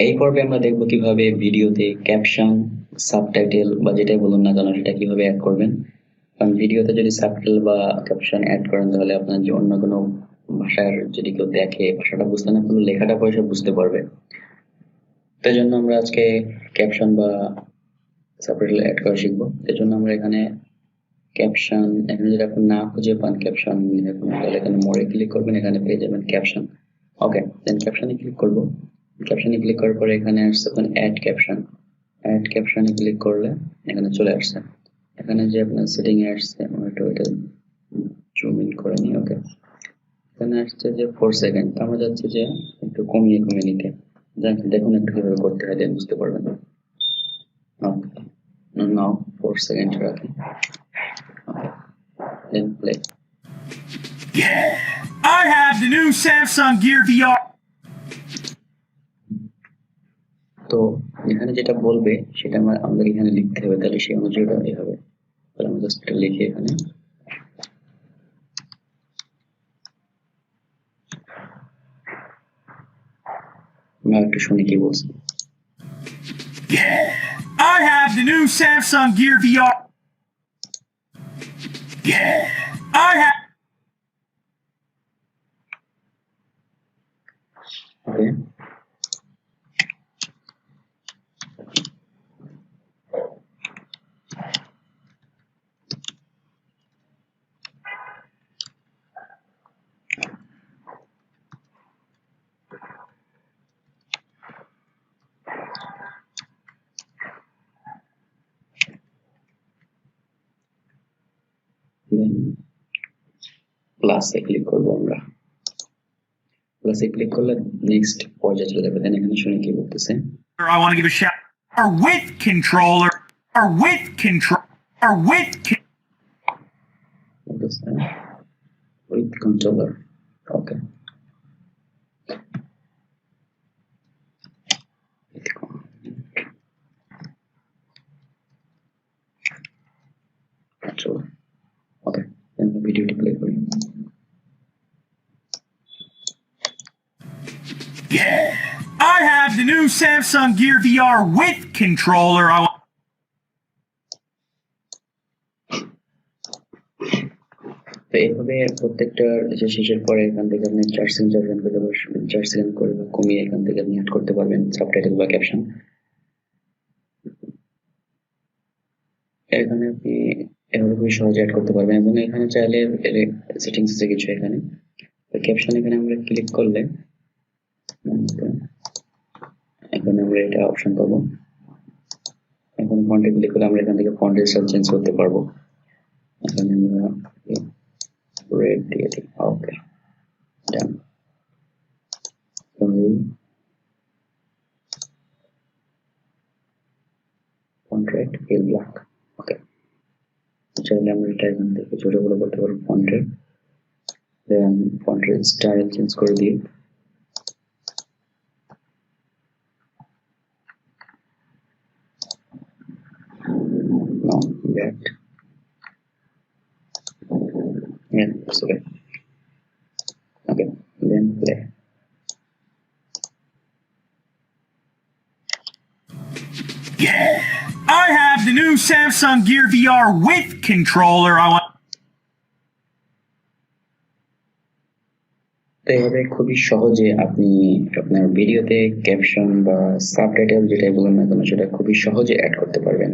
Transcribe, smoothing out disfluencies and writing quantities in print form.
এই পর্বে আমরা দেখব কিভাবে ভিডিওতে ক্যাপশন, সাবটাইটেল বা যেটাই বলুন না কেন সেটা কিভাবে অ্যাড করবেন। কারণ ভিডিওতে যদি সাবটাইটেল বা ক্যাপশন অ্যাড করেন তাহলে আপনার যে অন্য কোনো ভাষার যদি কেউ দেখে ভাষাটা বুঝতে না পারলে লেখাটা পড়ে সে বুঝতে পারবে। তাই জন্য আমরা আজকে ক্যাপশন বা সাবটাইটেল অ্যাড করা শিখবো। এর জন্য আমরা এখানে ক্যাপশন, এখানে যদি আপনি না খুঁজে পান ক্যাপশন তাহলে এখানে মোড়ে ক্লিক করবেন, এখানে পেয়ে যাবেন ক্যাপশন। ওকে, দেন ক্যাপশনে ক্লিক করব। ক্যাপশনে ক্লিক করার পরে এখানে আসছে আপনার অ্যাড ক্যাপশন। অ্যাড ক্যাপশনে ক্লিক করলে এখানে চলে আসছে। এখানে যে আপনার সেটিং এ আসছে, আমরা একটু এটা জুম ইন করে নিই। ওকে, এখানে আসছে যে 4 সেকেন্ড, আমরা যাচ্ছি যে একটু কমিয়ে নিতে। দেখুন একটু কিভাবে করতে হয়, দেন বুঝতে পারবেন। ওকে, নাও 4 সেকেন্ড রাখি। ওকে, দেন play. Yeah, I have the new Samsung Gear VR. তো এখানে যেটা বলবে সেটা আমাদের এখানে লিখতে হবে, তাহলে সেই অনুযায়ী ওটা হবে। তাহলে আমরা জাস্ট এটা লিখি এখানে। আমরা একটু শুনি কি বলছে। Yeah, I have the new Samsung Gear VR. Yeah, I have. ওকে, দেন প্লাসে ক্লিক করবো। আমরা প্লাসে ক্লিক করলে নেক্সট পর্যায়ে চলে যাবে। দেন এখানে শুনি কি বলতেছে। I want to give a shout. Or with controller. Or with control. Or with. With controller. Okay, controller. Okay, then ভিডিওটি প্লে করি। Yeah, I have the new Samsung Gear VR with controller. I want. তো এইভাবে প্রত্যেকটা শেষের পরে এখান থেকে আপনি 4 সেকেন্ড করে 4 সেকেন্ড করে কমিয়ে এখান থেকে আপনি অ্যাড করতে পারবেন সাবটাইটেল বা ক্যাপশন। এখানে আপনি এভাবে খুবই সহজে অ্যাড করতে পারবেন। এবং এখানে চাইলে সেটিংস আছে কিছু এখানে। তো ক্যাপশন এখানে আমরা ক্লিক করলে এখানে আমরা এটা অপশন পাবো। এখন ফন্টে ক্লিক করলে আমরা এখান থেকে ফন্টের স্টাইল চেঞ্জ করতে পারবো। এখানে আমরা রেড দিয়ে দিই। Okay, done. Font red, fill black. Okay, চাইলে আমরা এটা এখান থেকে ছোট বড় করতে পারবো ফন্টের। দেন ফন্টের স্টাইল চেঞ্জ করে দিই। No, that. Yeah, it's okay. Okay, then play. Yeah, I have the new Samsung Gear VR with controller. I want. তো এইভাবে খুবই সহজে আপনি আপনার ভিডিওতে ক্যাপশন বা সাবটাইটেল যেটাই বলুন না কেন সেটা খুবই সহজে অ্যাড করতে পারবেন।